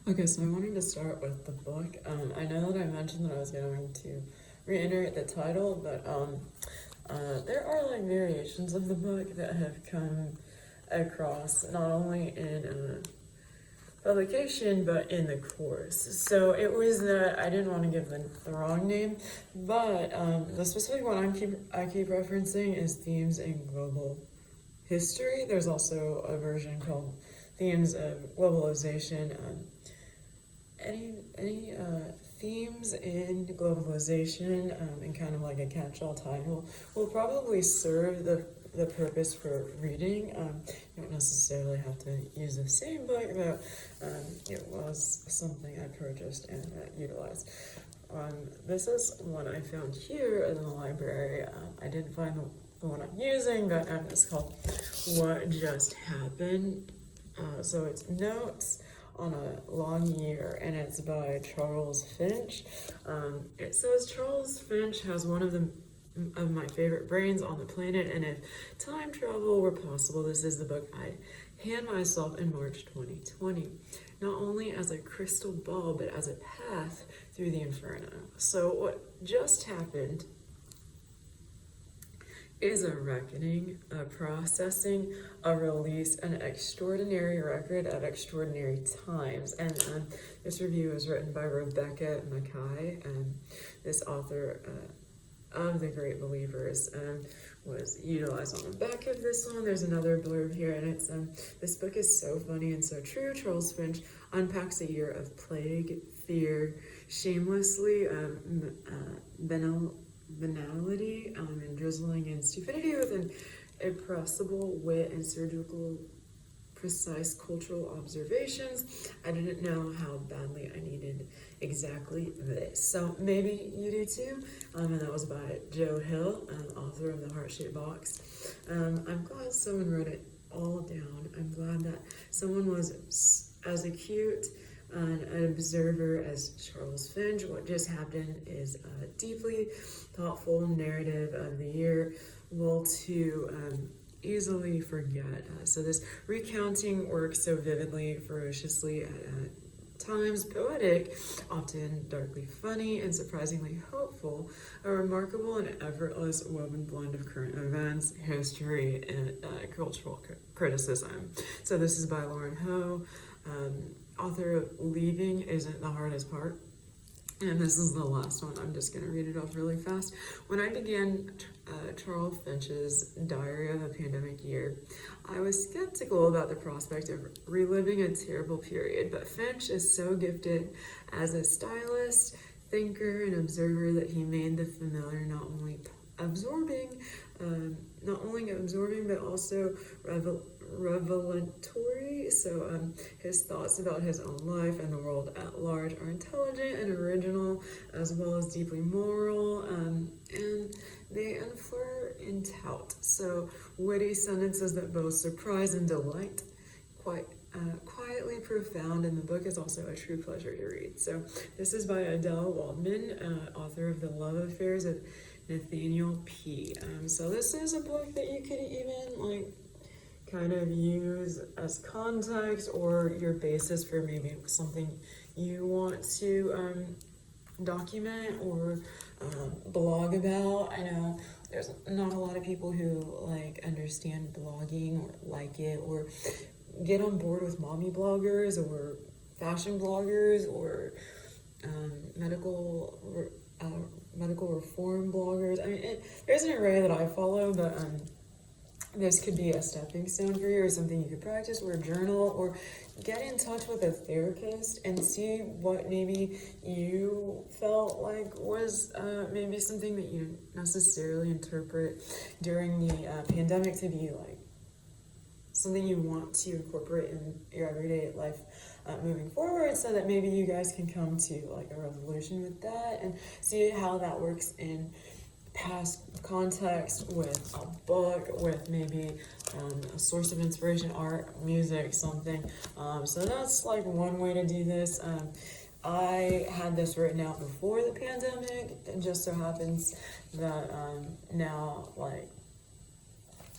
Okay, so I wanted to start with the book. I know that I mentioned that I was going to reiterate the title, but there are like variations of the book that have come across not only in publication but in the course. So it was that I didn't want to give the wrong name, but the specific one I keep referencing is Themes in Global History. There's also a version called Themes of Globalization. Any themes in globalization, and kind of like a catch-all title will probably serve the purpose for reading. You don't necessarily have to use the same book, but it was something I purchased and utilized. This is one I found here in the library. I didn't find the one I'm using, but it's called What Just Happened. So it's notes on a long year, and it's by Charles Finch. It says Charles Finch has one of my favorite brains on the planet, and if time travel were possible, this is the book I'd hand myself in March 2020, not only as a crystal ball, but as a path through the inferno. So what just happened is a reckoning, a processing, a release, an extraordinary record of extraordinary times. And this review is written by Rebecca Mackay, and this author of The Great Believers was utilized on the back of this one. There's another blurb here, and it's this book is so funny and so true. Charles Finch unpacks a year of plague, fear, shamelessly banality, and drizzling and stupidity with an irrepressible wit and surgical precise cultural observations. I didn't know how badly I needed exactly this. So maybe you do too. And that was by Joe Hill, author of The Heart-Shaped Box. I'm glad someone wrote it all down. I'm glad that someone was as acute an observer as Charles Finch. What just happened is a deeply thoughtful narrative of the year, well to easily forget. So this recounting works so vividly, ferociously, at times poetic, often darkly funny, and surprisingly hopeful, a remarkable and effortless woven blend of current events, history, and cultural criticism. So this is by Lauren Ho, author of Leaving Isn't the Hardest Part. And this is the last one. I'm just going to read it off really fast. When I began Charles Finch's Diary of a Pandemic Year, I was skeptical about the prospect of reliving a terrible period, but Finch is so gifted as a stylist, thinker, and observer that he made the familiar not only absorbing, but also revelatory. So his thoughts about his own life and the world at large are intelligent and original, as well as deeply moral, and they unfleur in tout. So witty sentences that both surprise and delight, quietly profound, and the book is also a true pleasure to read. So this is by Adele Waldman, author of The Love Affairs of Nathaniel P. So this is a book that you could even kind of use as context or your basis for maybe something you want to document or blog about. I know there's not a lot of people who understand blogging or like it or get on board with mommy bloggers or fashion bloggers or medical reform bloggers. I mean, there's an array that I follow, but this could be a stepping stone for you, or something you could practice, or journal, or get in touch with a therapist and see what maybe you felt like was maybe something that you necessarily interpret during the pandemic to be something you want to incorporate in your everyday life moving forward, so that maybe you guys can come to a resolution with that and see how that works in past context with a book, with maybe a source of inspiration, art, music, something. So that's one way to do this. I had this written out before the pandemic. It just so happens that now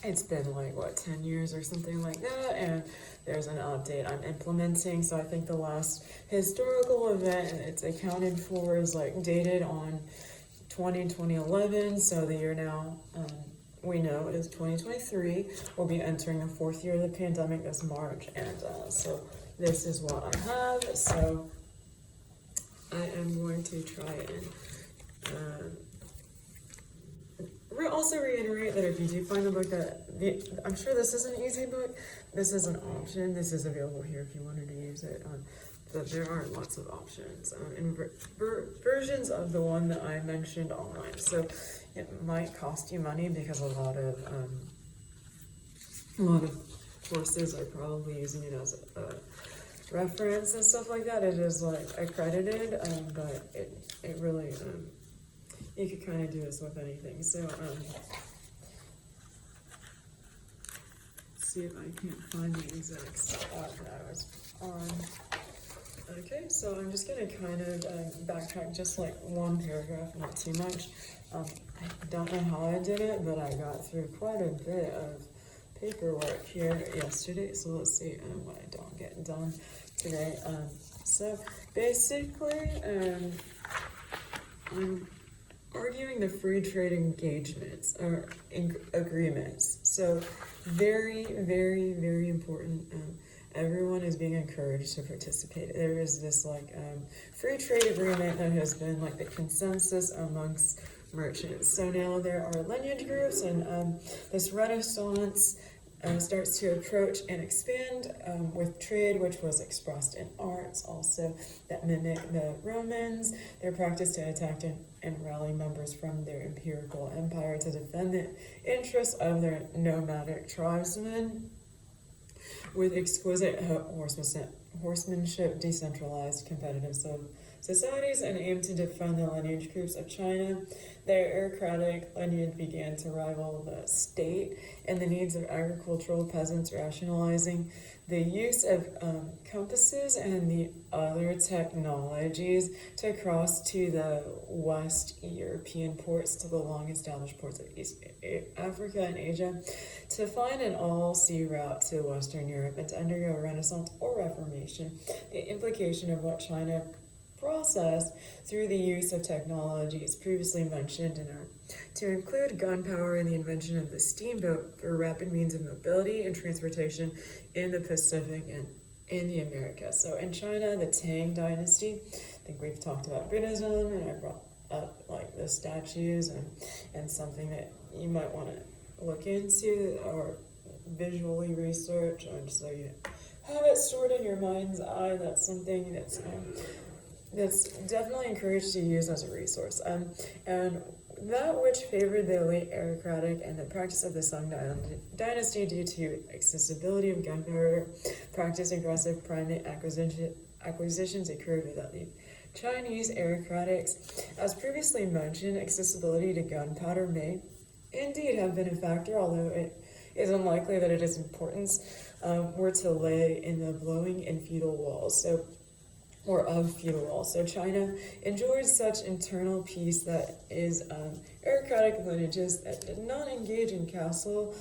it's been like, what, 10 years or something like that, and there's an update I'm implementing. So I think the last historical event it's accounted for is like dated on 2011, so the year now we know is 2023. We'll be entering the 4th year of the pandemic this March, and so this is what I have. So I am going to try and also reiterate that if you do find the book I'm sure this is an easy book, this is an option. This is available here if you wanted to use it. But there are lots of options and versions of the one that I mentioned online. So it might cost you money because a lot of courses are probably using it as a reference and stuff like that. It is like accredited, but it really you could kind of do this with anything. So see if I can't find the exact spot that I was on. Okay, so I'm just gonna kind of backtrack just like one paragraph, not too much. I don't know how I did it, but I got through quite a bit of paperwork here yesterday. So let's see what I don't get done today. So basically, I'm arguing the free trade engagements or agreements. So very, very, very important. Everyone is being encouraged to participate. There is this like free trade agreement that has been like the consensus amongst merchants. So now there are lineage groups, and this renaissance starts to approach and expand with trade, which was expressed in arts also that mimic the Romans. Their practice to attack and rally members from their imperial empire to defend the interests of their nomadic tribesmen with exquisite horsemanship, decentralized competitive societies, and aim to defend the lineage groups of China. Their aristocratic lineage began to rival the state and the needs of agricultural peasants, rationalizing the use of compasses and the other technologies to cross to the West European ports, to the long-established ports of East Africa and Asia, to find an all-sea route to Western Europe and to undergo a Renaissance or Reformation. The implication of what China process through the use of technologies previously mentioned to include gunpowder and the invention of the steamboat for rapid means of mobility and transportation in the Pacific and in the Americas. So in China, the Tang Dynasty, I think we've talked about Buddhism, and I brought up like the statues and something that you might want to look into or visually research, so you have it stored in your mind's eye. That's something that's definitely encouraged to use as a resource. And that which favored the elite aristocratic and the practice of the Song Dynasty due to accessibility of gunpowder, practice aggressive private acquisitions occurred without the Chinese aristocrats. As previously mentioned, accessibility to gunpowder may indeed have been a factor, although it is unlikely that its importance were to lay in the blowing and feudal walls. Of feudal walls. So China enjoyed such internal peace that is aristocratic lineages that did not engage in castle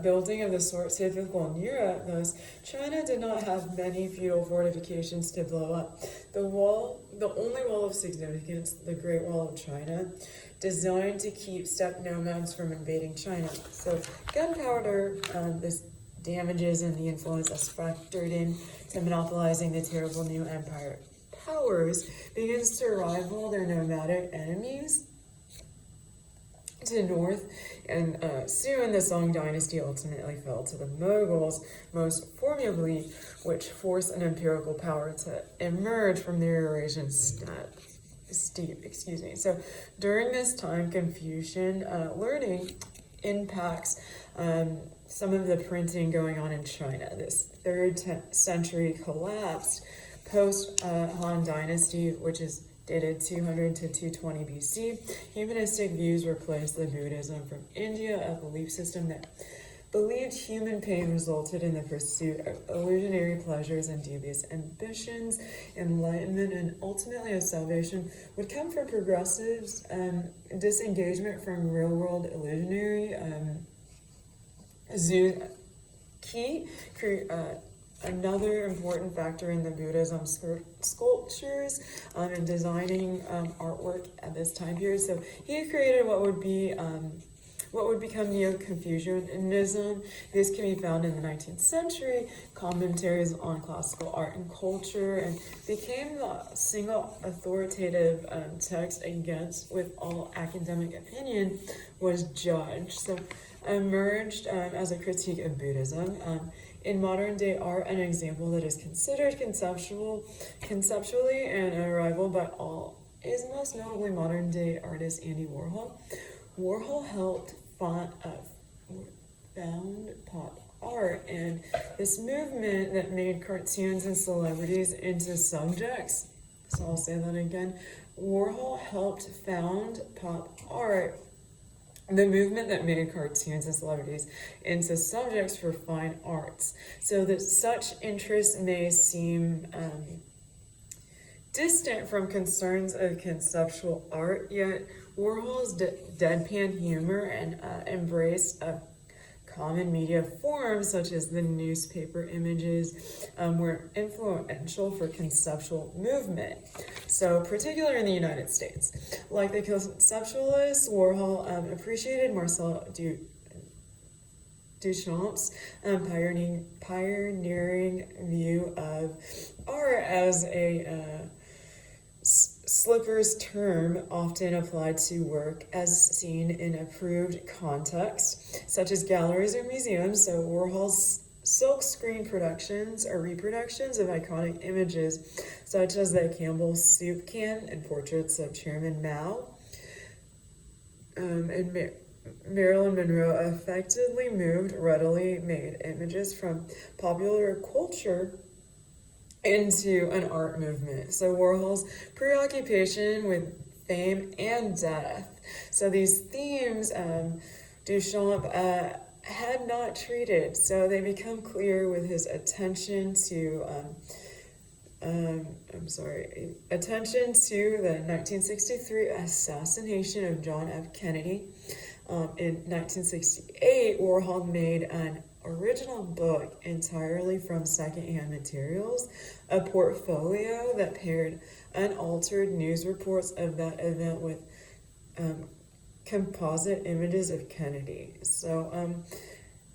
building of the sort typical in Europe. Thus, China did not have many feudal fortifications to blow up. The only wall of significance, the Great Wall of China, designed to keep steppe nomads from invading China. So gunpowder, this damages and the influence that's factored in to monopolizing the terrible new empire powers begins to rival their nomadic enemies to the north, and soon the Song Dynasty ultimately fell to the Mughals, most formidably, which forced an imperial power to emerge from the Eurasian steppe. So during this time, Confucian learning impacts some of the printing going on in China. This 3rd century collapsed post-Han Dynasty, which is dated 200 to 220 BC. Humanistic views replaced the Buddhism from India, a belief system that believed human pain resulted in the pursuit of illusionary pleasures and dubious ambitions. Enlightenment and ultimately a salvation would come from progressives, disengagement from real-world illusionary Another important factor in the Buddhism sculptures and designing artwork at this time period. So he created what would become Neo-Confucianism. This can be found in the 19th century, commentaries on classical art and culture, and became the single authoritative text against which all academic opinion was judged. So emerged as a critique of Buddhism. In modern day art, an example that is considered conceptually and a rival by all is most notably modern day artist Andy Warhol. Warhol helped found pop art and this movement that made cartoons and celebrities into subjects. So I'll say that again. Warhol helped found pop art, the movement that made cartoons and celebrities into subjects for fine arts. So that such interests may seem distant from concerns of conceptual art, yet Warhol's deadpan humor and embrace of common media forms such as the newspaper images were influential for conceptual movement. So particularly in the United States. Like the conceptualists, Warhol appreciated Marcel Duchamp's pioneering view of art as a Slipper's term often applied to work as seen in approved contexts, such as galleries or museums. So Warhol's silkscreen productions are reproductions of iconic images, such as the Campbell soup can and portraits of Chairman Mao. And Marilyn Monroe effectively moved readily made images from popular culture into an art movement. So Warhol's preoccupation with fame and death. So these themes Duchamp had not treated. So they become clear with his attention to attention to the 1963 assassination of John F. Kennedy. In 1968, Warhol made an original book entirely from secondhand materials, a portfolio that paired unaltered news reports of that event with composite images of Kennedy. So,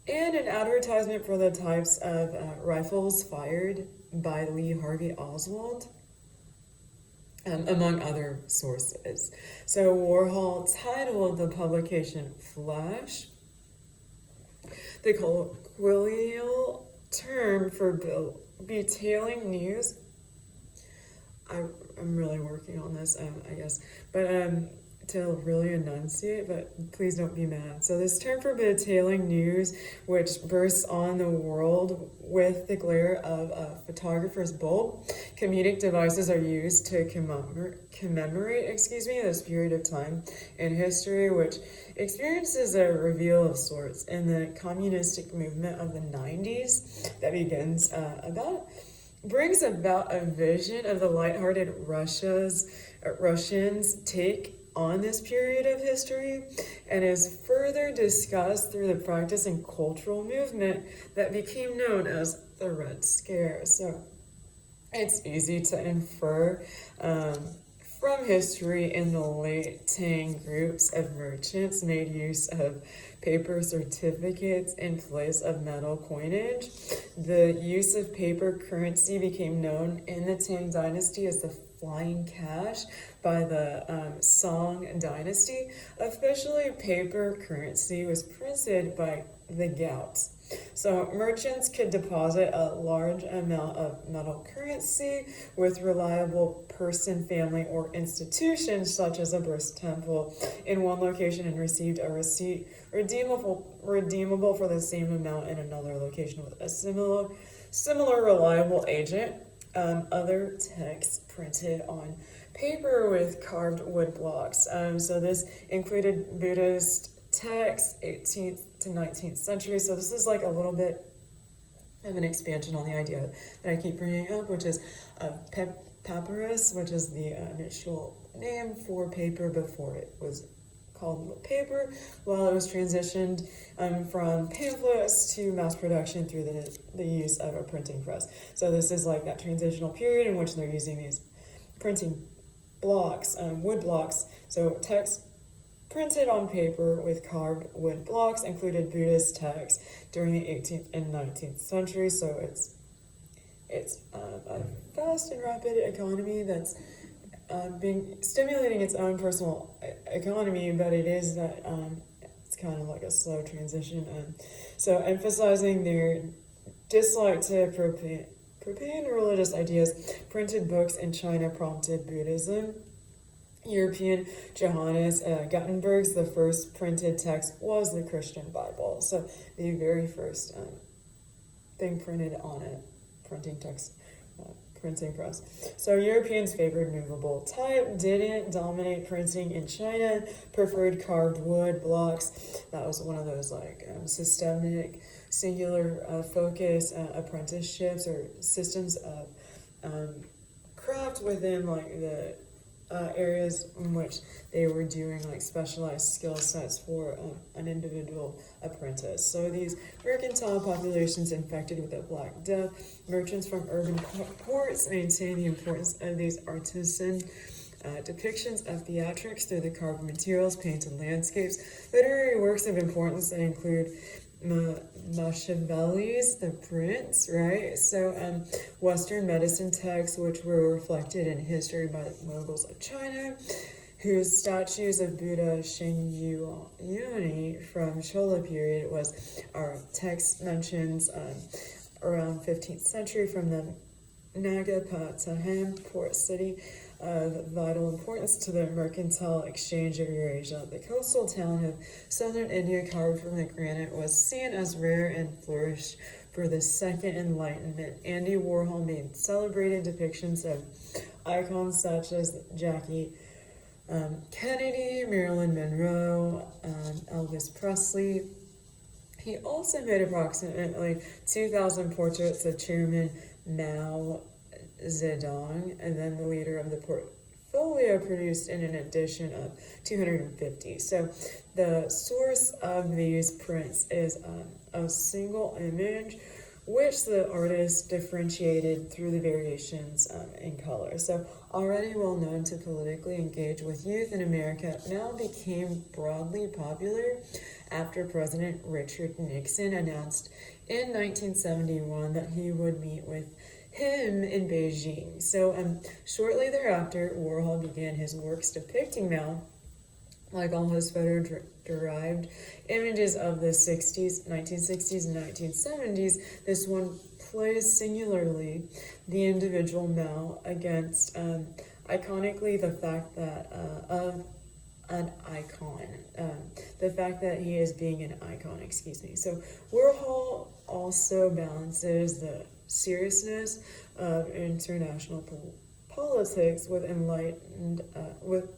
and an advertisement for the types of rifles fired by Lee Harvey Oswald, among other sources. So Warhol titled the publication Flash, the colloquial term for detailing news. I'm really working on this, I guess, but to really enunciate, but please don't be mad. So this term for detailing news, which bursts on the world with the glare of a photographer's bulb, comedic devices are used to commemorate this period of time in history, which experiences a reveal of sorts in the communistic movement of the 90s that brings about a vision of the lighthearted Russians' take on this period of history, and is further discussed through the practice and cultural movement that became known as the Red Scare. So it's easy to infer from history in the late Tang groups of merchants made use of paper certificates in place of metal coinage. The use of paper currency became known in the Tang dynasty as the flying cash by the Song dynasty. Officially, paper currency was printed by the Gauts. So merchants could deposit a large amount of metal currency with reliable person, family, or institution, such as a Buddhist temple, in one location and received a receipt redeemable for the same amount in another location with a similar reliable agent. Other texts printed on paper with carved wood blocks. So this included Buddhist texts, 18th to 19th century. So this is like a little bit of an expansion on the idea that I keep bringing up, which is papyrus, which is the initial name for paper before it was called paper, while it was transitioned from pamphlets to mass production through the use of a printing press. So this is like that transitional period in which they're using these printing blocks, wood blocks. So text printed on paper with carved wood blocks included Buddhist texts during the 18th and 19th century. So it's a fast and rapid economy that's stimulating its own personal economy, but it is that it's kind of like a slow transition. So emphasizing their dislike to appropriate religious ideas, printed books in China prompted Buddhism. European Johannes Gutenberg's the first printed text was the Christian Bible. So the very first thing printed on a printing press. So Europeans favored movable type, didn't dominate printing in China, preferred carved wood blocks. That was one of those like systemic, singular focus apprenticeships or systems of craft within like the areas in which they were doing like specialized skill sets for an individual apprentice. So these mercantile populations infected with the Black Death, merchants from urban ports maintain the importance of these artisan depictions of theatrics through the carved materials, painted landscapes, literary works of importance that include Machiavelli's The Prince, right? So Western medicine texts, which were reflected in history by the Moguls of China, whose statues of Buddha Shengyuni from Chola period our text mentions around 15th century from the Nagapattinam port city of vital importance to the mercantile exchange of Eurasia. The coastal town of southern India, carved from the granite, was seen as rare and flourished for the Second Enlightenment. Andy Warhol made celebrated depictions of icons such as Jackie Kennedy, Marilyn Monroe, Elvis Presley. He also made approximately 2,000 portraits of Chairman Mao Zedong, and then the leader of the portfolio produced in an edition of 250. So the source of these prints is a single image, which the artist differentiated through the variations in color. So already well known to politically engage with youth in America, now became broadly popular after President Richard Nixon announced in 1971 that he would meet with him in Beijing. So shortly thereafter, Warhol began his works depicting Mao, like all his photo-derived images of the 1960s and 1970s. This one plays singularly the individual Mao against iconically the fact that an icon, the fact that he is being an icon, So Warhol also balances the seriousness of international politics with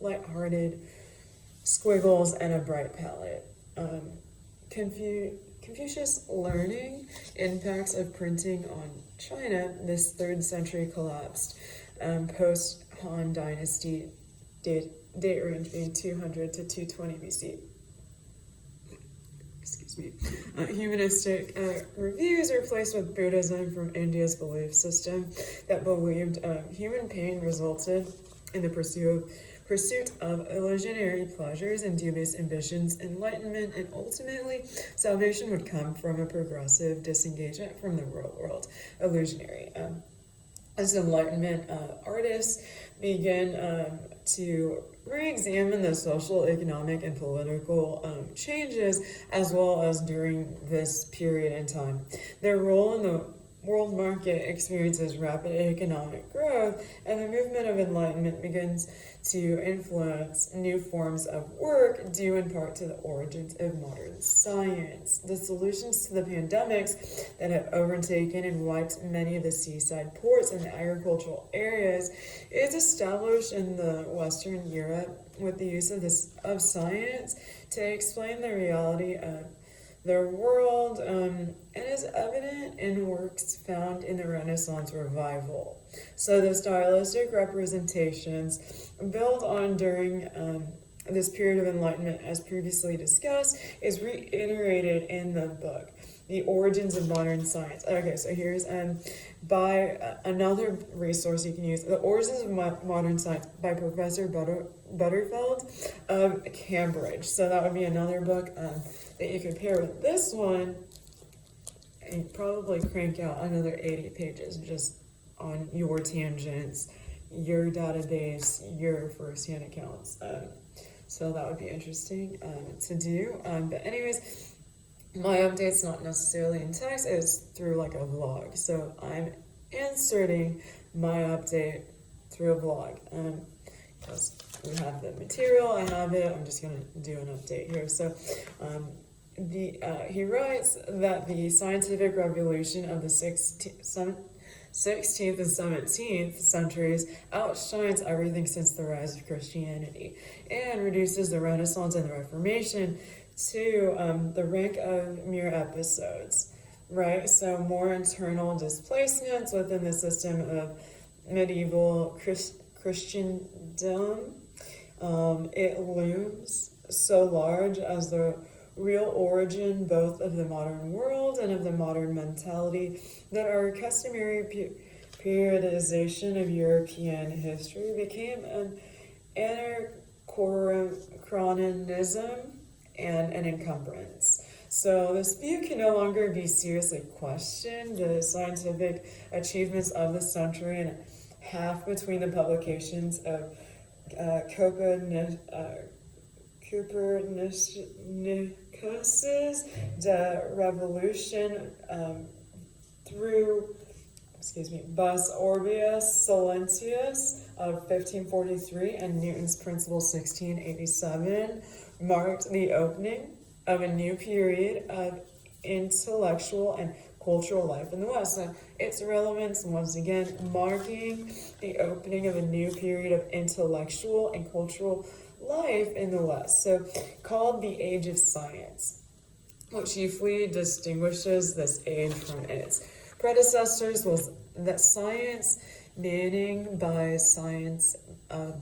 light-hearted squiggles and a bright palette. Confucius learning impacts of printing on China. This 3rd century collapsed post-Han Dynasty date range being 200 to 220 BC. Humanistic reviews are replaced with Buddhism from India's belief system that believed human pain resulted in the pursuit of illusionary pleasures and dubious ambitions, enlightenment, and ultimately salvation would come from a progressive disengagement from the real world, illusionary. As Enlightenment artists begin to re-examine the social, economic, and political changes, as well as during this period in time. Their role in the world market experiences rapid economic growth, and the movement of enlightenment begins to influence new forms of work, due in part to the origins of modern science. The solutions to the pandemics that have overtaken and wiped many of the seaside ports and agricultural areas is established in the Western Europe with the use of science to explain the reality of their world, and is evident in works found in the Renaissance revival. So the stylistic representations built on during this period of enlightenment, as previously discussed, is reiterated in the book, The Origins of Modern Science. Okay, so here's by another resource you can use, The Origins of Modern Science by Professor Butterfield of Cambridge. So that would be another book that you could pair with this one and probably crank out another 80 pages just on your tangents, your database, your first-hand accounts. So that would be interesting to do. But anyways, my update's not necessarily in text, it's through like a vlog. So I'm inserting my update through a vlog. Because we have the material, I have it, I'm just going to do an update here. So he writes that the scientific revolution of the 16th and 17th centuries outshines everything since the rise of Christianity and reduces the Renaissance and the Reformation to the rank of mere episodes, right? So more internal displacements within the system of medieval Christendom. It looms so large as the real origin both of the modern world and of the modern mentality that our customary periodization of European history became an anachronism and an encumbrance. So this view can no longer be seriously questioned. The scientific achievements of the century and a half between the publications of Copernicus's De Revolution through Bus Orbius Silentius of 1543 and Newton's Principle 1687 marked the opening of a new period of intellectual and cultural life in the West. So its relevance, once again, marking the opening of a new period of intellectual and cultural life in the West, so called the Age of Science. What chiefly distinguishes this age from its predecessors was that science, meaning by science a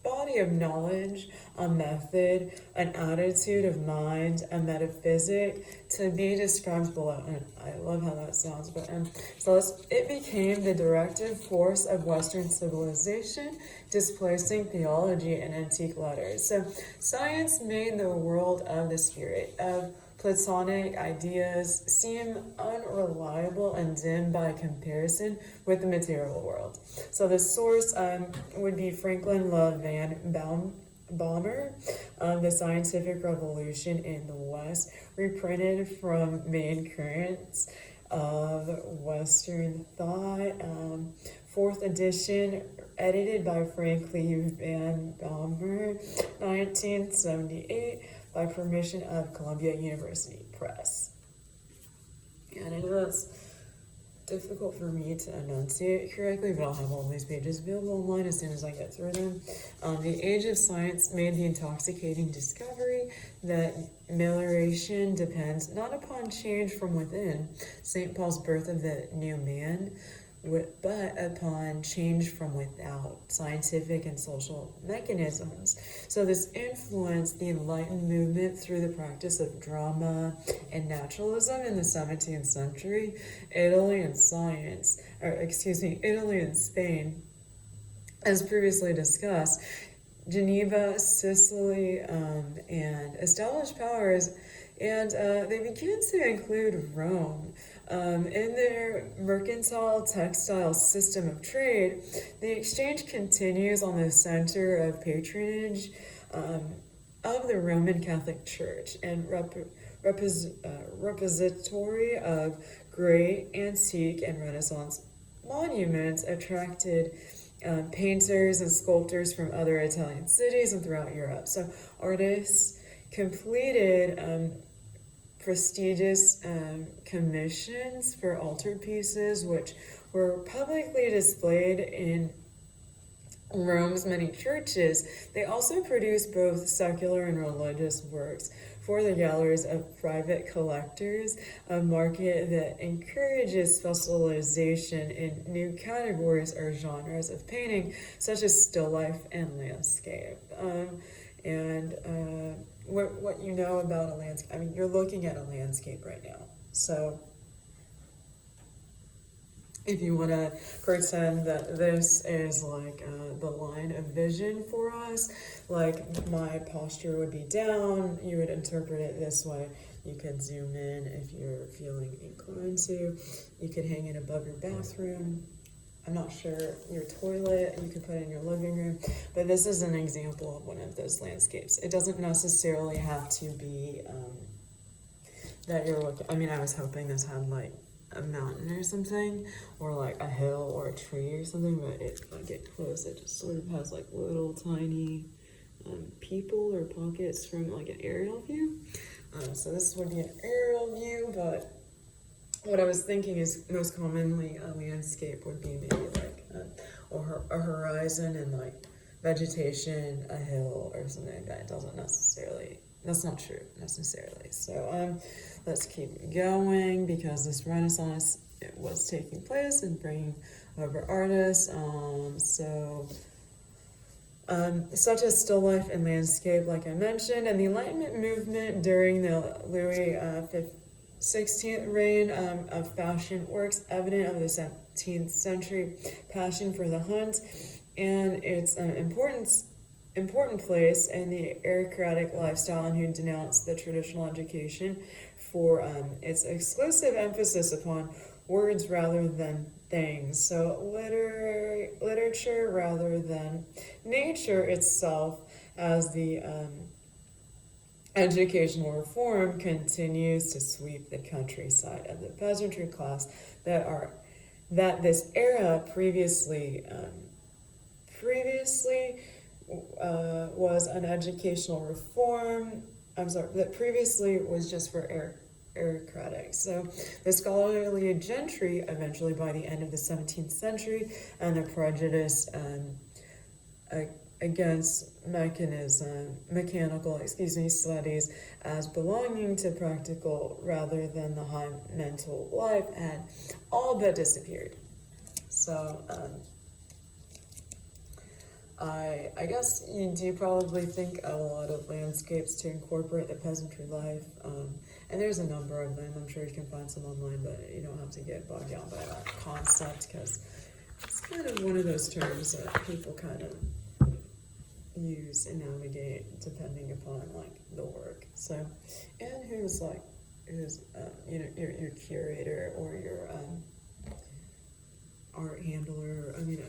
body of knowledge, a method, an attitude of mind, a metaphysic, to be described below. And I love how that sounds. But so it became the directive force of Western civilization, displacing theology and antique letters. So science made the world of the spirit, of Platonic ideas seem unreliable and dim by comparison with the material world. So the source would be Franklin Love Van Bommer, The Scientific Revolution in the West, reprinted from Main Currents of Western Thought, 4th edition, edited by Franklin Van Bommer, 1978, by permission of Columbia University Press. And I know that's difficult for me to enunciate correctly, but I'll have all these pages available online as soon as I get through them. The Age of Science made the intoxicating discovery that amelioration depends not upon change from within, St. Paul's birth of the new man, but upon change from without, scientific and social mechanisms. So this influenced the Enlightened movement through the practice of drama and naturalism in the 17th century. Italy and Spain, as previously discussed, Geneva, Sicily, and established powers, and they began to include Rome. In their mercantile textile system of trade, the exchange continues on the center of patronage of the Roman Catholic Church and repository of great antique and Renaissance monuments attracted painters and sculptors from other Italian cities and throughout Europe. So artists completed prestigious commissions for altarpieces, which were publicly displayed in Rome's many churches. They also produced both secular and religious works for the galleries of private collectors, a market that encourages specialization in new categories or genres of painting, such as still life and landscape. And what you know about a landscape, I mean, you're looking at a landscape right now. So if you want to pretend that this is like the line of vision for us, like my posture would be down, you would interpret it this way. You could zoom in if you're feeling inclined to. You could hang it above your bathroom. I'm not sure, your toilet, you could put it in your living room. But this is an example of one of those landscapes. It doesn't necessarily have to be that you're looking, I mean, I was hoping this had like a mountain or something, or like a hill or a tree or something, but if I get close, it just sort of has like little tiny people or pockets from like an aerial view. So this would be an aerial view, but what I was thinking is most commonly a landscape would be maybe like a horizon and like vegetation, a hill or something like that. It doesn't necessarily, that's not true necessarily. So let's keep going, because this Renaissance, it was taking place and bringing over artists. Such as still life and landscape, like I mentioned, and the Enlightenment movement during the Louis XVI reign of fashion works evident of the 17th century passion for the hunt and its important place in the aristocratic lifestyle, and who denounced the traditional education for its exclusive emphasis upon words rather than things. So literature rather than nature itself, as the educational reform continues to sweep the countryside of the peasantry class that this era previously was an educational reform. That previously was just for aristocratic. So the scholarly gentry, eventually by the end of the 17th century, and the prejudice against mechanical studies as belonging to practical rather than the high mental life, had all but disappeared. So I guess you do probably think a lot of landscapes to incorporate the peasantry life, and there's a number of them. I'm sure you can find some online, but you don't have to get bogged down by that concept, because it's kind of one of those terms that people kind of use and navigate depending upon like the work. So, and who's your curator or your art handler. I mean,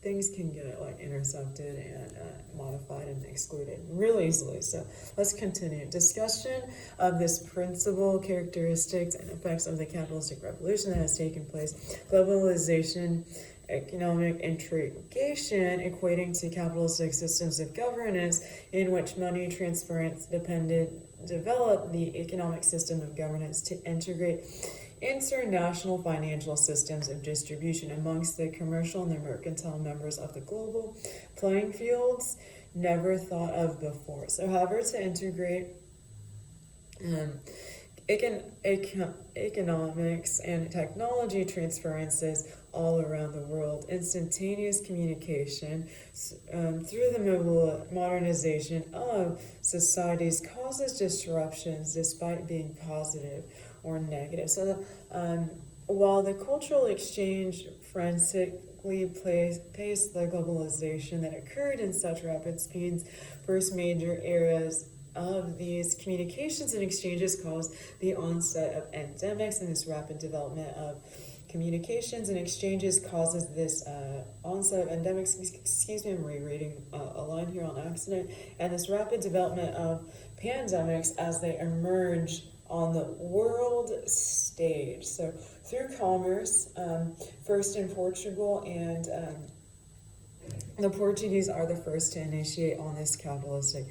things can get like intercepted and modified and excluded really easily. So let's continue. Discussion of this principal, characteristics, and effects of the capitalistic revolution that has taken place. Globalization, economic integration, equating to capitalistic systems of governance in which money transference developed the economic system of governance to integrate international financial systems of distribution amongst the commercial and the mercantile members of the global playing fields never thought of before. So, however, to integrate economics and technology transferences all around the world, instantaneous communication through the modernization of societies causes disruptions despite being positive or negative. So while the cultural exchange frantically paced the globalization that occurred in such rapid speeds, first major eras of these communications and exchanges caused the onset of endemics, and this rapid development of communications and exchanges causes this onset of endemics. Excuse me, I'm rereading a line here on accident. And this rapid development of pandemics as they emerge on the world stage. So through commerce, first in Portugal, and the Portuguese are the first to initiate on this capitalistic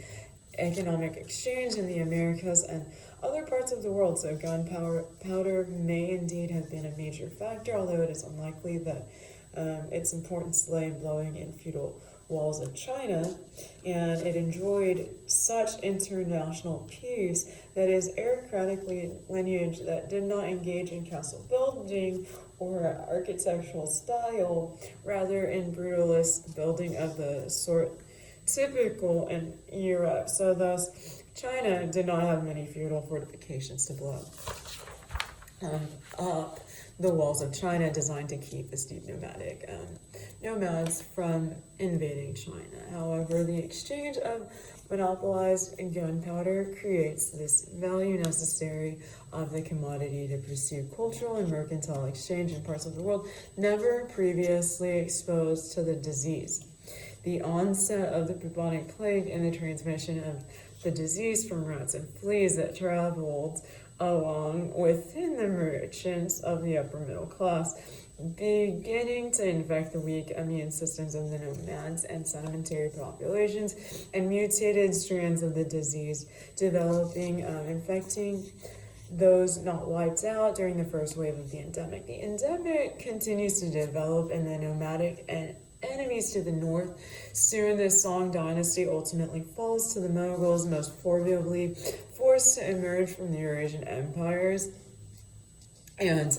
economic exchange in the Americas and other parts of the world. So gunpowder may indeed have been a major factor, although it is unlikely that its importance lay in blowing in feudal walls of China, and it enjoyed such international peace that is aristocratic lineage that did not engage in castle building or architectural style, rather in brutalist building of the sort typical in Europe. So thus, China did not have many feudal fortifications to blow up the walls of China, designed to keep the steep nomadic nomads from invading China. However, the exchange of monopolized gunpowder creates this value necessary of the commodity to pursue cultural and mercantile exchange in parts of the world never previously exposed to the disease. The onset of the bubonic plague and the transmission of the disease from rats and fleas that traveled along within the merchants of the upper middle class, beginning to infect the weak immune systems of the nomads and sedimentary populations, and mutated strands of the disease developing, infecting those not wiped out during the first wave of the endemic. The endemic continues to develop in the nomadic and enemies to the north. Soon the Song dynasty ultimately falls to the Mongols, most formidably forced to emerge from the Eurasian empires, and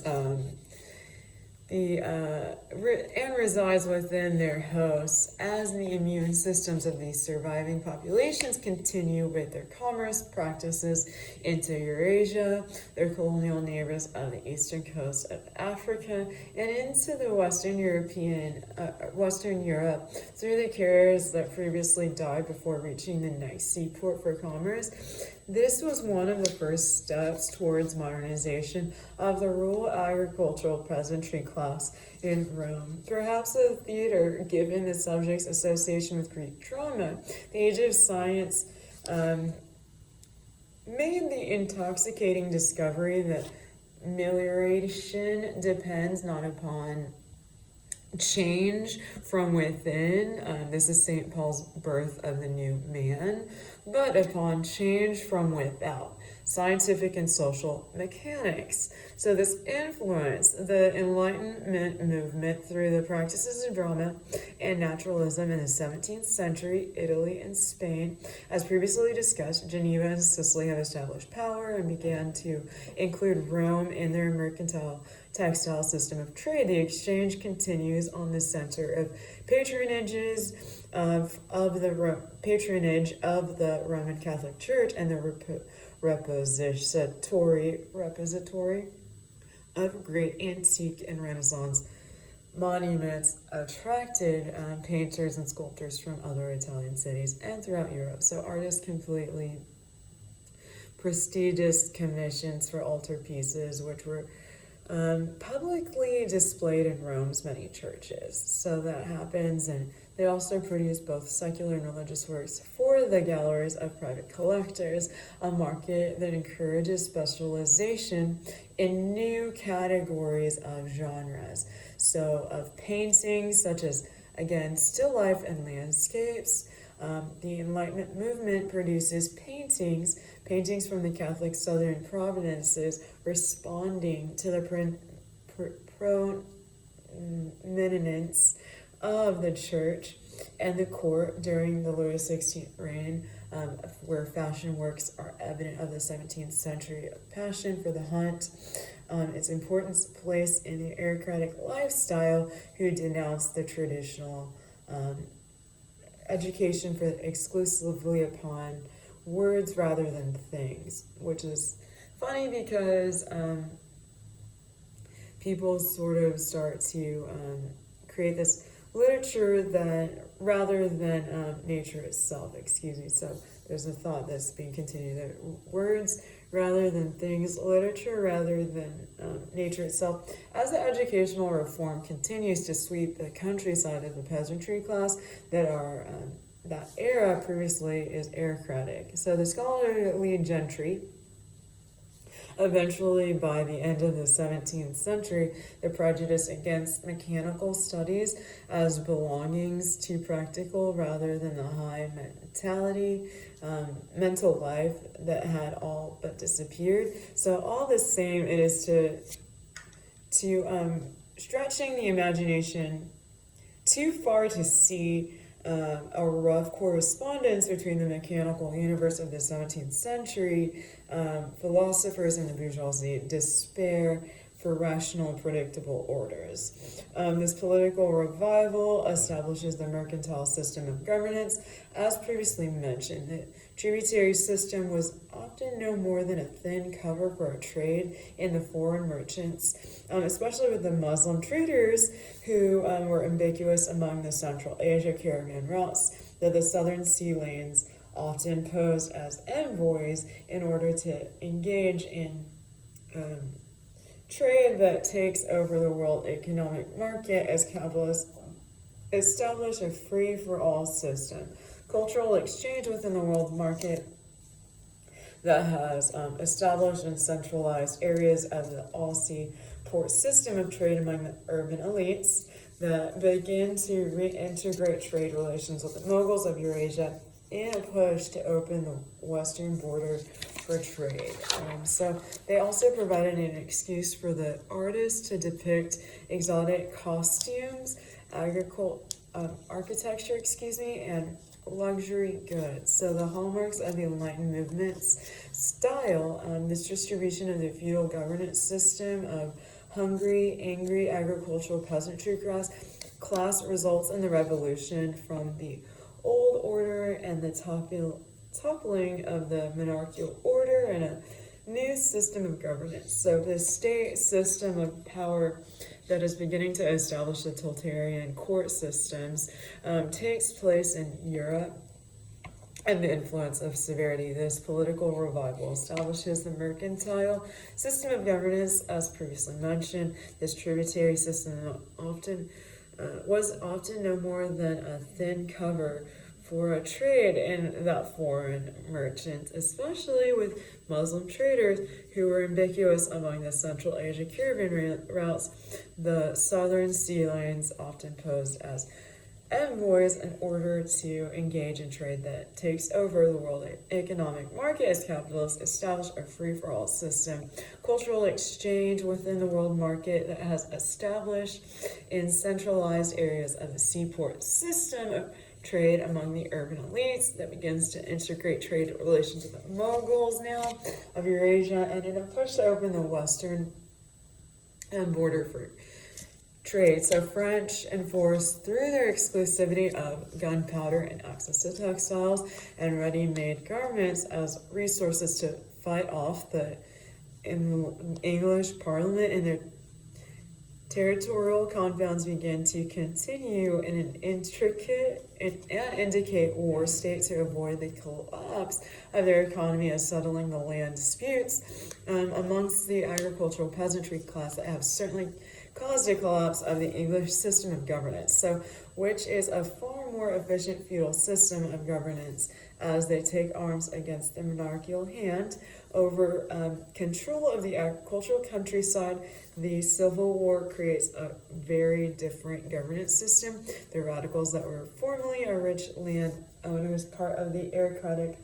resides within their hosts as the immune systems of these surviving populations continue with their commerce practices into Eurasia, their colonial neighbors on the eastern coast of Africa, and into the Western Europe through the carriers that previously died before reaching the nice seaport for commerce. This was one of the first steps towards modernization of the rural agricultural peasantry class in Rome. Perhaps a theater, given the subject's association with Greek drama. The age of science made the intoxicating discovery that amelioration depends not upon change from within, this is St. Paul's birth of the new man, but upon change from without, scientific and social mechanics. So this influenced the Enlightenment movement through the practices of drama and naturalism in the 17th century. Italy and Spain, as previously discussed, Geneva and Sicily have established power and began to include Rome in their mercantile textile system of trade. The exchange continues on the center of patronages of the patronage of the Roman Catholic Church and the repository of great antique and Renaissance monuments attracted painters and sculptors from other Italian cities and throughout Europe. So artists completely prestigious commissions for altarpieces, which were publicly displayed in Rome's many churches. So that happens, and they also produce both secular and religious works for the galleries of private collectors, a market that encourages specialization in new categories of genres. So of paintings, such as, again, still life and landscapes. The Enlightenment movement produces paintings from the Catholic southern provinces responding to the prominence of the church and the court during the Louis XVI reign, where fashion works are evident of the 17th century of passion for the hunt, its importance placed in the aristocratic lifestyle who denounced the traditional education for exclusively upon words rather than things, which is funny because people sort of start to create this literature that rather than nature itself, so there's a thought that's being continued that words rather than things, literature rather than nature itself. As the educational reform continues to sweep the countryside of the peasantry class that era previously is aristocratic. So the scholarly gentry, eventually by the end of the 17th century, the prejudice against mechanical studies as belongings to practical rather than the high mental life that had all but disappeared. So all the same, it is to stretching the imagination too far to see a rough correspondence between the mechanical universe of the 17th century philosophers and the bourgeoisie despair for rational and predictable orders. This political revival establishes the mercantile system of governance. As previously mentioned, the tributary system was often no more than a thin cover for a trade in the foreign merchants, especially with the Muslim traders who were ubiquitous among the Central Asia caravan routes that the southern sea lanes often posed as envoys in order to engage in trade that takes over the world economic market as capitalists establish a free-for-all system. Cultural exchange within the world market that has established and centralized areas of the all-sea-port system of trade among the urban elites that begin to reintegrate trade relations with the Moguls of Eurasia in a push to open the western border for trade. So they also provided an excuse for the artists to depict exotic costumes, architecture, and luxury goods. So the hallmarks of the Enlightened movement's style, this distribution of the feudal governance system of hungry, angry agricultural peasantry class results in the revolution from the old order and the toppling of the monarchical order and a new system of governance. So the state system of power that is beginning to establish the totalitarian court systems takes place in Europe, and the influence of severity. This political revival establishes the mercantile system of governance, as previously mentioned. This tributary system was often no more than a thin cover for a trade in that foreign merchants, especially with Muslim traders who were ubiquitous among the Central Asia caravan routes. The southern sea lanes often posed as envoys in order to engage in trade that takes over the world economic market as capitalists establish a free-for-all system. Cultural exchange within the world market that has established in centralized areas of the seaport system of trade among the urban elites that begins to integrate trade relations with the Moguls now of Eurasia and in a push to open the western border for trade. So French enforced through their exclusivity of gunpowder and access to textiles and ready-made garments as resources to fight off the English Parliament, and their territorial confines began to continue in an intricate and indicate war state to avoid the collapse of their economy as settling the land disputes amongst the agricultural peasantry class that have certainly caused a collapse of the English system of governance, so which is a far more efficient feudal system of governance as they take arms against the monarchical hand over control of the agricultural countryside. The Civil War creates a very different governance system. The radicals that were formerly a rich landowners, part of the aristocratic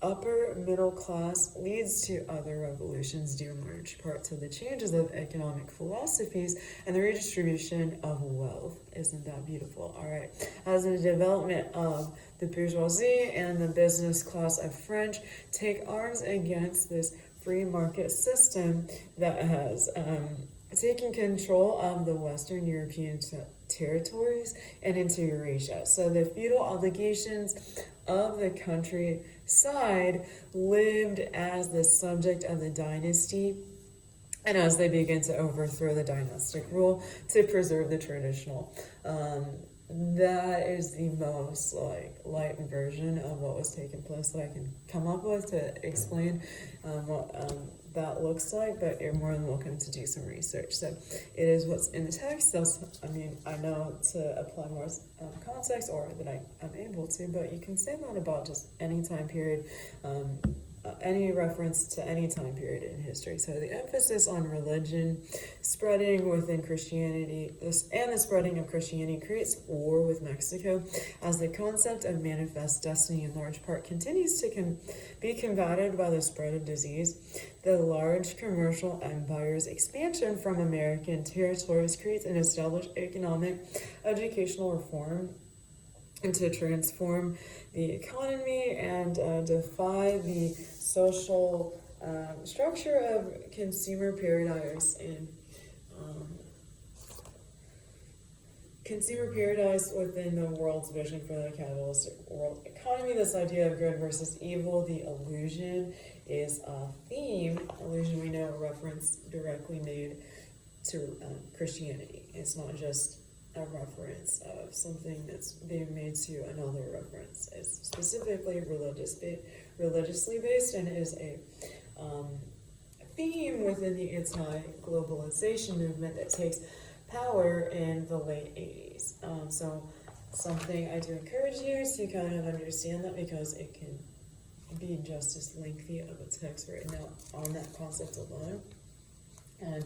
upper middle class, leads to other revolutions due in large part to the changes of economic philosophies and the redistribution of wealth. Isn't that beautiful? All right. As the development of the bourgeoisie and the business class of French take arms against this free market system that has taken control of the Western European territories and into Eurasia. So the feudal obligations of the countryside lived as the subject of the dynasty, and as they begin to overthrow the dynastic rule to preserve the traditional. That is the most light version of what was taking place that I can come up with to explain what that looks like, but you're more than welcome to do some research. So it is what's in the text. I know to apply more context, or that I'm able to, but you can say that about just any time period, any reference to any time period in history. So the emphasis on religion spreading within Christianity and the spreading of Christianity creates war with Mexico as the concept of manifest destiny in large part continues to be combated by the spread of disease. The large commercial empire's expansion from American territories creates an established economic educational reform and to transform the economy and defy the social structure of consumer paradise in consumer paradise within the world's vision for the capitalistic world economy. This idea of good versus evil, the illusion, is a theme. Illusion, we know, a reference directly made to Christianity. It's not just a reference of something that's being made to another reference. It's specifically religiously based, and is a theme within the anti-globalization movement that takes power in the late 80s. So something I do encourage you to kind of understand that, because it can be just as lengthy of a text right now on that concept alone. And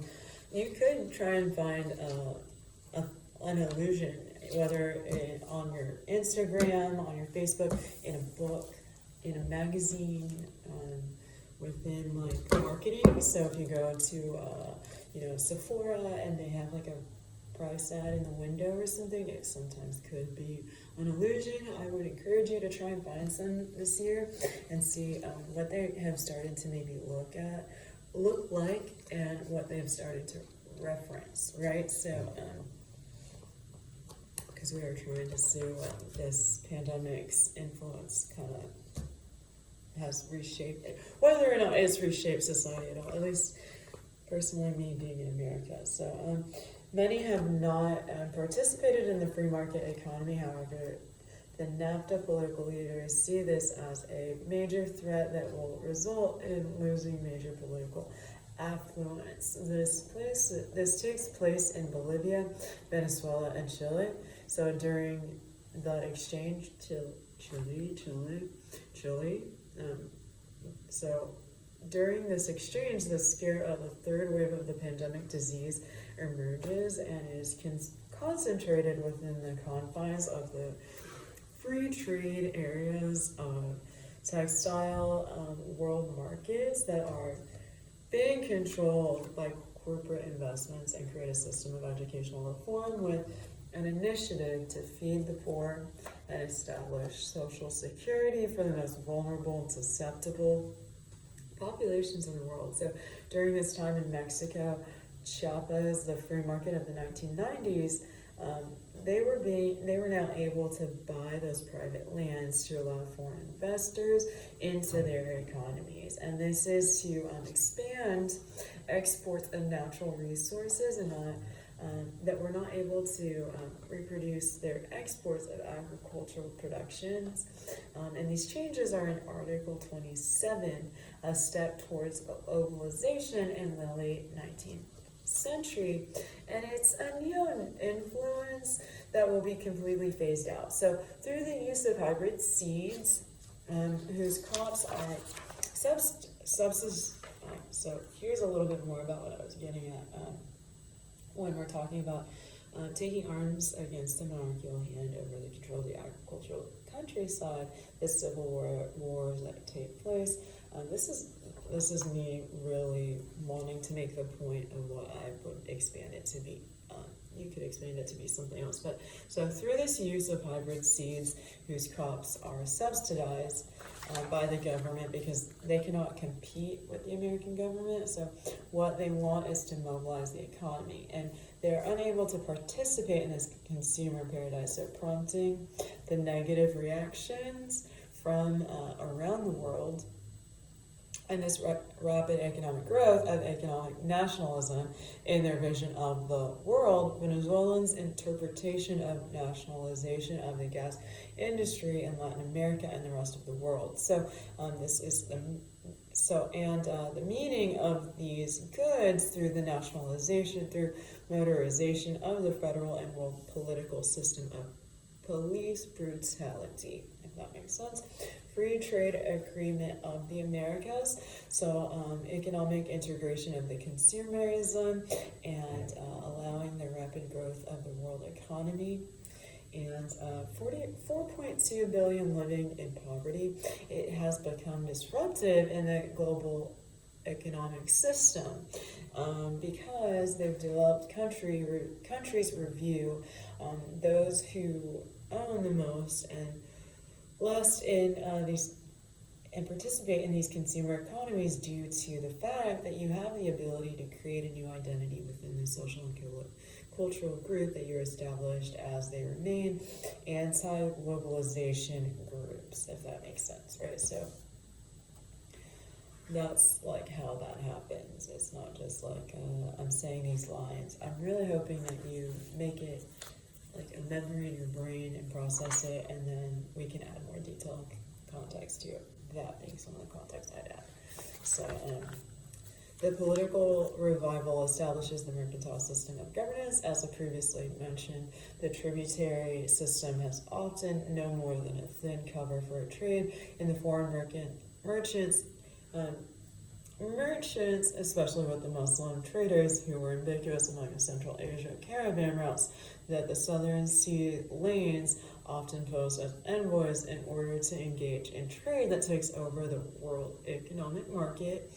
you could try and find an illusion, whether on your Instagram, on your Facebook, in a book, in a magazine, within like marketing. So if you go to Sephora and they have like a price ad in the window or something, it sometimes could be an illusion. I would encourage you to try and find some this year and see what they have started to maybe look like, and what they've started to reference, right? So because we are trying to see what this pandemic's influence kind of has reshaped it, whether or not it's reshaped society at all, at least personally, me being in America. So many have not participated in the free market economy. However, the NAFTA political leaders see this as a major threat that will result in losing major political affluence. This takes place in Bolivia, Venezuela, and Chile. So during that exchange, so during this exchange, the scare of a third wave of the pandemic disease emerges and is concentrated within the confines of the free trade areas of textile world markets that are being controlled by corporate investments, and create a system of educational reform with an initiative to feed the poor and establish social security for the most vulnerable and susceptible populations in the world. So during this time in Mexico, Chiapas, the free market of the 1990s, they were now able to buy those private lands to allow foreign investors into their economies. And this is to expand exports of natural resources, and that were not able to reproduce their exports of agricultural productions. And these changes are in Article 27, a step towards globalization in the late 19th century. And it's a neo influence that will be completely phased out. So through the use of hybrid seeds, whose crops are so here's a little bit more about what I was getting at. When we're talking about taking arms against the monarchical hand over the control of the agricultural countryside, the civil wars that take place. This is me really wanting to make the point of what I would expand it to be. You could expand it to be something else. But so through this use of hybrid seeds whose crops are subsidized by the government, because they cannot compete with the American government. So what they want is to mobilize the economy, and they're unable to participate in this consumer paradise. So prompting the negative reactions from around the world, and this rapid economic growth of economic nationalism in their vision of the world. Venezuelans' interpretation of nationalization of the gas industry in Latin America and the rest of the world. So the meaning of these goods through the nationalization, through motorization of the federal and world political system of police brutality, if that makes sense. Free trade agreement of the Americas, so economic integration of the consumerism, and allowing the rapid growth of the world economy, and 4.2 billion living in poverty. It has become disruptive in the global economic system because they've developed countries review those who own the most and lust in these and participate in these consumer economies due to the fact that you have the ability to create a new identity within the social and cultural group that you're established as they remain anti-globalization groups, if that makes sense, right? So that's like how that happens. It's not just like I'm saying these lines. I'm really hoping that you make it like a memory in your brain and process it, and then we can add more detailed context to it. That being some of the context I'd add. So the political revival establishes the mercantile system of governance. As I previously mentioned, the tributary system has often no more than a thin cover for a trade in the foreign merchants, especially with the Muslim traders who were ubiquitous among the Central Asia caravan routes, that the southern sea lanes often pose as envoys in order to engage in trade that takes over the world economic market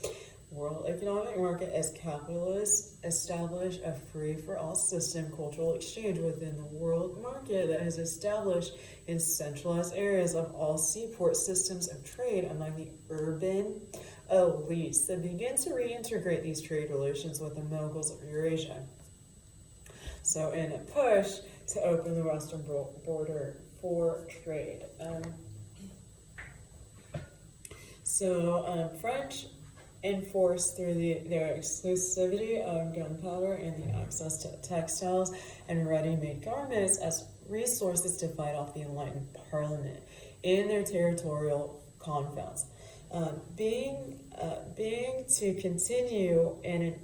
as capitalists establish a free-for-all system cultural exchange within the world market that is established in centralized areas of all seaport systems of trade among the urban elites that begin to reintegrate these trade relations with the moguls of Eurasia. So in a push to open the western border for trade. French enforced through their exclusivity of gunpowder and the access to textiles and ready-made garments as resources to fight off the enlightened parliament in their territorial confines. Being to continue and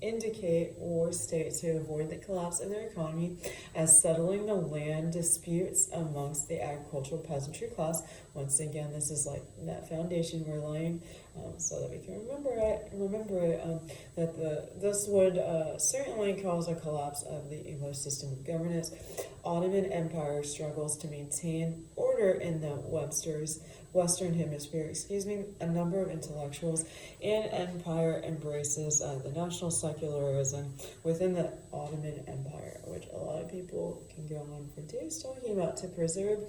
indicate war state to avoid the collapse of their economy, as settling the land disputes amongst the agricultural peasantry class. Once again, this is like that foundation we're laying, so that we can remember it. This would certainly cause a collapse of the English system of governance. Ottoman Empire struggles to maintain order in the Western Hemisphere, a number of intellectuals in empire embraces the national secularism within the Ottoman Empire, which a lot of people can go on for days talking about, to preserve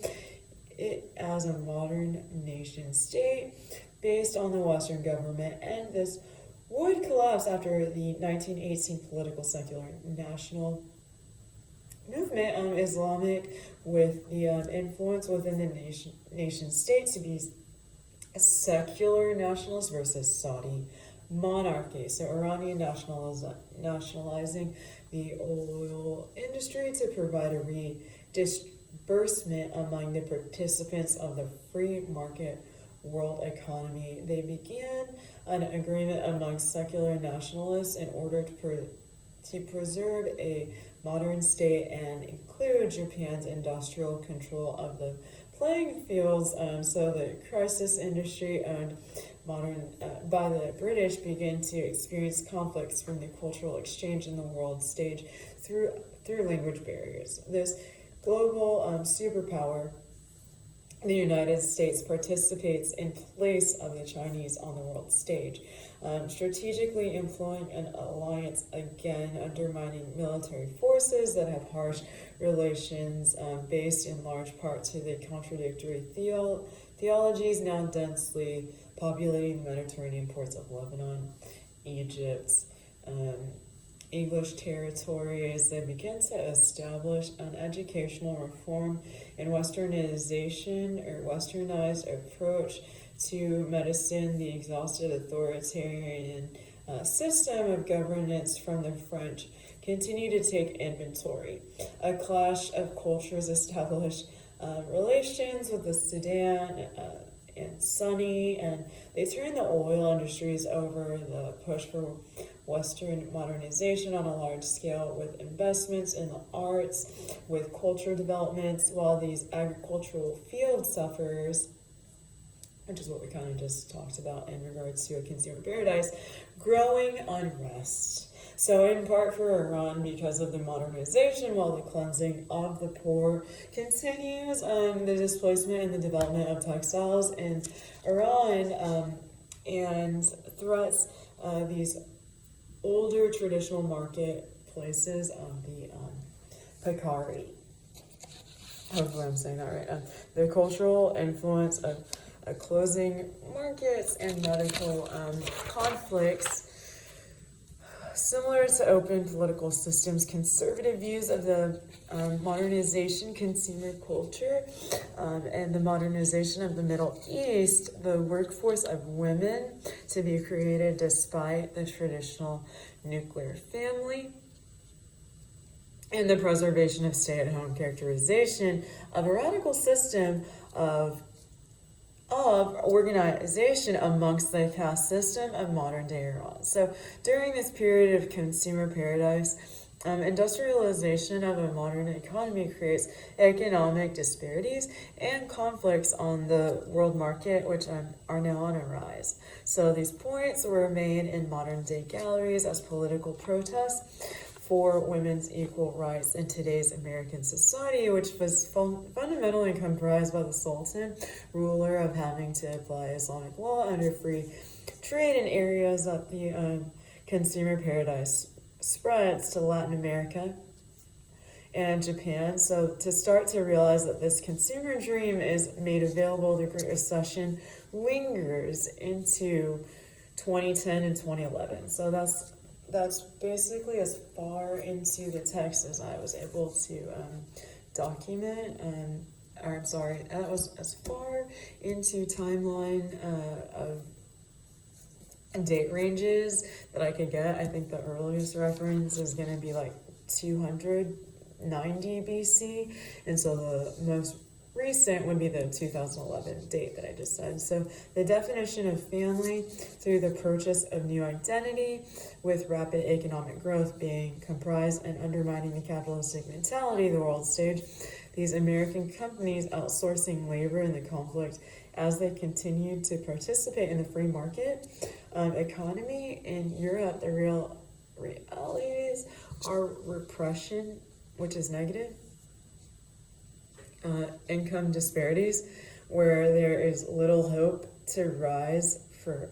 it as a modern nation state based on the Western government. And this would collapse after the 1918 political secular national movement, Islamic, with the influence within the nation state to be a secular nationalist versus Saudi monarchy. So Iranian nationalizing the oil industry to provide a redistribution among the participants of the free market world economy. They began an agreement among secular nationalists in order to preserve a modern state and include Japan's industrial control of the playing fields, so the crisis industry owned by the British began to experience conflicts from the cultural exchange in the world stage through language barriers. This global superpower, the United States, participates in place of the Chinese on the world stage, strategically employing an alliance, again undermining military forces that have harsh relations based in large part to the contradictory theologies now densely populating the Mediterranean ports of Lebanon, Egypt, English territories. They begin to establish an educational reform and westernization or westernized approach to medicine, the exhausted authoritarian system of governance from the French continue to take inventory. A clash of cultures established relations with the Sudan and Sunni, and they turned the oil industries over the push for Western modernization on a large scale with investments in the arts, with cultural developments, while these agricultural field suffers, which is what we kind of just talked about in regards to a consumer paradise, growing unrest. So in part for Iran, because of the modernization, while the cleansing of the poor continues, the displacement and the development of textiles in Iran and threats these older traditional marketplaces of the Pakari. Hopefully I'm saying that right. The cultural influence of closing markets and medical conflicts Similar to open political systems, conservative views of the modernization consumer culture and the modernization of the Middle East, the workforce of women to be created despite the traditional nuclear family, and the preservation of stay-at-home characterization of a radical system of organization amongst the caste system of modern-day Iran. So during this period of consumer paradise, industrialization of a modern economy creates economic disparities and conflicts on the world market, which are now on a rise. So these points were made in modern-day galleries as political protests for women's equal rights in today's American society, which was fundamentally comprised by the Sultan, ruler of having to apply Islamic law under free trade in areas that the consumer paradise spreads to Latin America and Japan. So to start to realize that this consumer dream is made available, the Great Recession lingers into 2010 and 2011. So that's basically as far into the text as I was able to document. That was as far into timeline of date ranges that I could get. I think the earliest reference is going to be like 290 BC, and so the most recent would be the 2011 date that I just said. So the definition of family through the purchase of new identity, with rapid economic growth being comprised and undermining the capitalistic mentality of the world stage, these American companies outsourcing labor in the conflict as they continued to participate in the free market economy. In Europe, the realities are repression, which is negative, income disparities, where there is little hope to rise for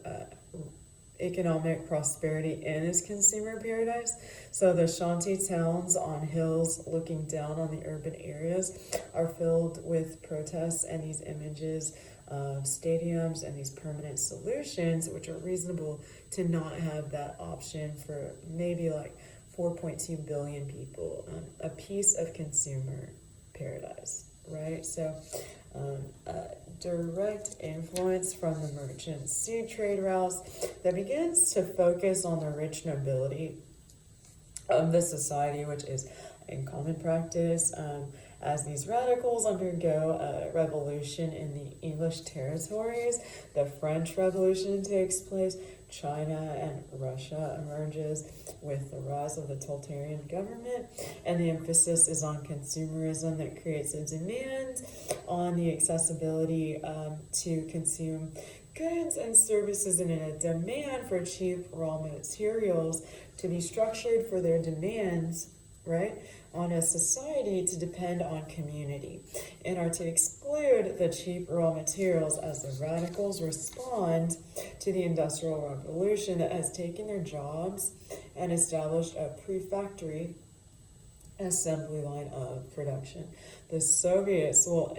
economic prosperity in this consumer paradise. So the shanty towns on hills looking down on the urban areas are filled with protests and these images of stadiums and these permanent solutions, which are reasonable to not have that option for maybe like 4.2 billion people, a piece of consumer paradise. Right, so direct influence from the merchant sea trade routes that begins to focus on the rich nobility of the society, which is in common practice as these radicals undergo a revolution in the English territories. The French Revolution takes place. China and Russia emerges with the rise of the totalitarian government, and the emphasis is on consumerism that creates a demand on the accessibility to consume goods and services, and a demand for cheap raw materials to be structured for their demands, right, on a society to depend on community, and are to exclude the cheap raw materials as the radicals respond to the Industrial Revolution that has taken their jobs and established a pre-factory assembly line of production. The Soviets will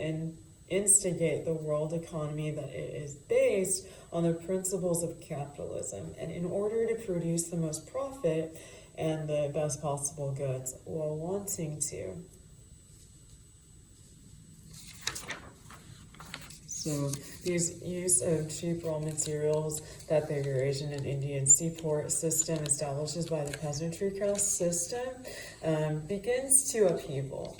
instigate the world economy that it is based on the principles of capitalism, and in order to produce the most profit and the best possible goods while wanting to. So these use of cheap raw materials that the Eurasian and Indian seaport system establishes by the peasantry caste system begins to upheaval.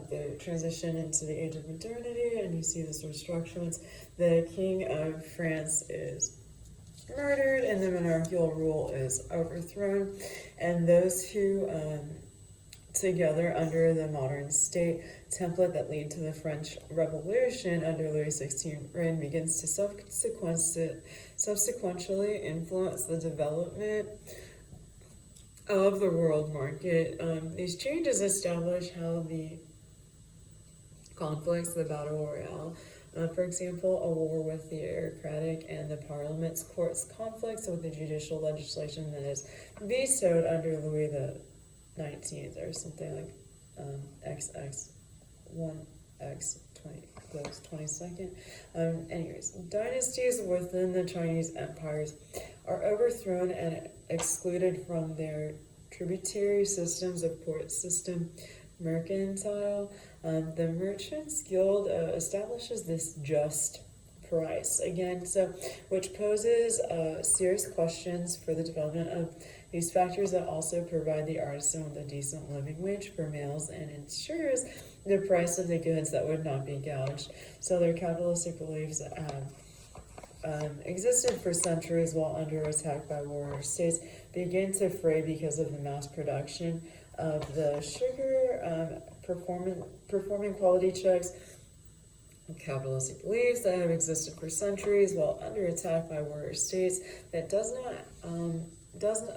The transition into the age of modernity, and you see this restructurements. The king of France is murdered and the monarchical rule is overthrown, and those who together under the modern state template that lead to the French Revolution under Louis XVI reign begins to subsequently influence the development of the world market. These changes establish how the conflicts, the battle royale, for example, a war with the aristocratic and the parliament's courts conflicts with the judicial legislation that is vetoed under Louis the 19th or something like XX1X20 goes 22nd. Anyways, dynasties within the Chinese empires are overthrown and excluded from their tributary systems of port system mercantile. The Merchants Guild establishes this just price again, so which poses serious questions for the development of these factors that also provide the artisan with a decent living wage for males and ensures the price of the goods that would not be gouged. So their capitalistic beliefs have existed for centuries while under attack by warrior states begin to fray because of the mass production of the sugar, performing quality checks, capitalistic beliefs that have existed for centuries while under attack by warrior states that doesn't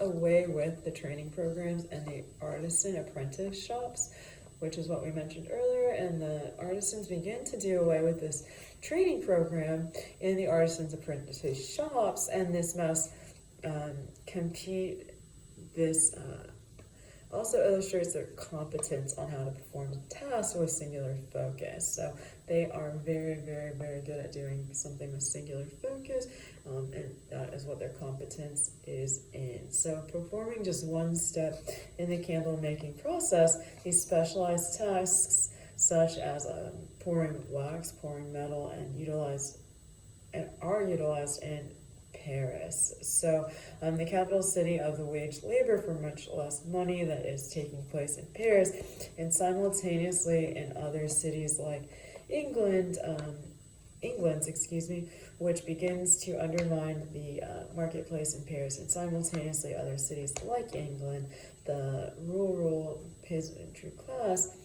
away with the training programs and the artisan apprentice shops, which is what we mentioned earlier, and the artisans begin to do away with this training program in the artisans apprentice shops, and this must compete. This also illustrates their competence on how to perform tasks with singular focus. So they are very, very, very good at doing something with singular focus, and that is what their competence is in. So performing just one step in the candle making process, these specialized tasks such as pouring wax, pouring metal, and are utilized in Paris. So the capital city of the wage labor for much less money that is taking place in Paris, and simultaneously in other cities like England's, which begins to undermine the marketplace in Paris, and simultaneously other cities like England, the rural peasantry class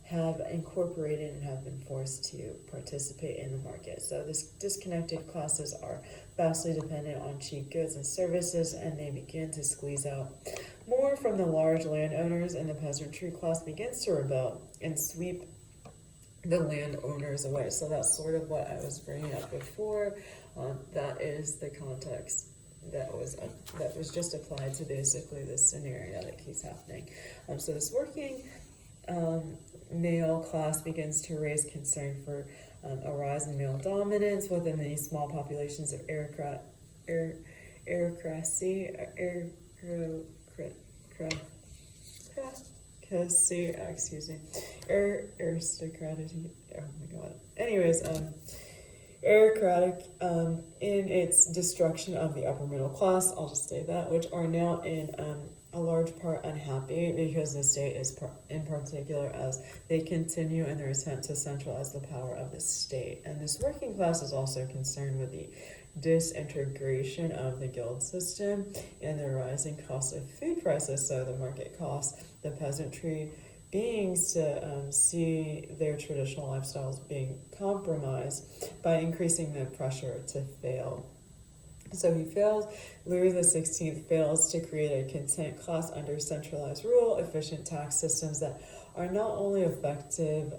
have incorporated and have been forced to participate in the market. So this disconnected classes are vastly dependent on cheap goods and services, and they begin to squeeze out more from the large landowners, and the peasantry class begins to rebel and sweep the landowners away. So that's sort of what I was bringing up before. That is the context that was just applied to basically this scenario that keeps happening. So this working male class begins to raise concern for a rise in male dominance within these small populations of aristocracy, oh my god. Anyways, aristocratic in its destruction of the upper middle class, I'll just say that, which are now in a large part unhappy because the state is in particular as they continue in their attempt to centralize the power of the state. And this working class is also concerned with the disintegration of the guild system and the rising cost of food prices. So the market costs the peasantry beings to see their traditional lifestyles being compromised by increasing the pressure to fail. So he fails. Louis XVI fails to create a content class under centralized rule, efficient tax systems that are not only effective,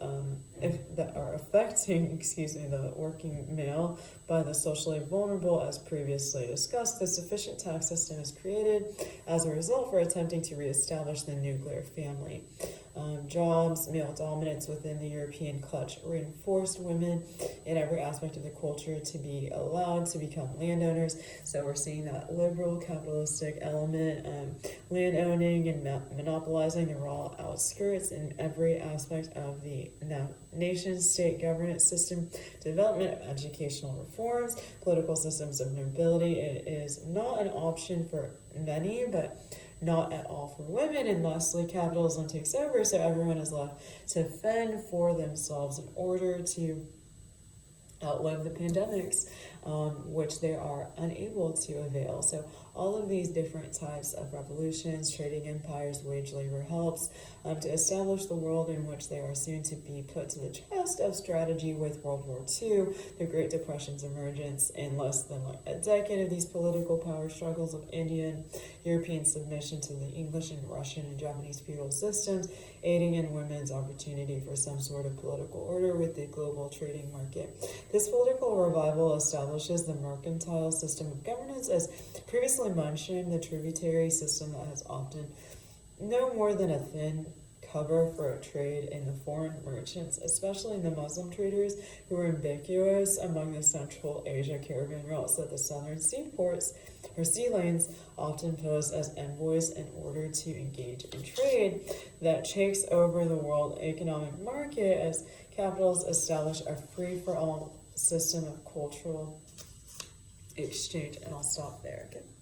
that are affecting, the working male by the socially vulnerable, as previously discussed. The sufficient tax system is created as a result for attempting to reestablish the nuclear family. Jobs, male dominance within the European clutch reinforced women in every aspect of the culture to be allowed to become landowners. So we're seeing that liberal capitalistic element, land owning and monopolizing the raw outskirts in every aspect of the nation-state governance system, development of educational reforms, political systems of nobility. It is not an option for many, but not at all for women, and lastly, capitalism takes over, so everyone is left to fend for themselves in order to outlive the pandemics, which they are unable to avail. So all of these different types of revolutions, trading empires, wage labor helps to establish the world in which they are soon to be put to the test of strategy with World War II, the Great Depression's emergence in less than a decade of these political power struggles of Indian, European submission to the English and Russian and Japanese feudal systems, aiding in women's opportunity for some sort of political order with the global trading market. This political revival establishes the mercantile system of governance. As previously mentioned, the tributary system that has often no more than a thin cover for trade in the foreign merchants, especially the Muslim traders who were ubiquitous among the Central Asia caravan routes that the southern seaports or sea lanes often pose as envoys in order to engage in trade that takes over the world economic market as capitals establish a free-for-all system of cultural exchange. And I'll stop there. Okay.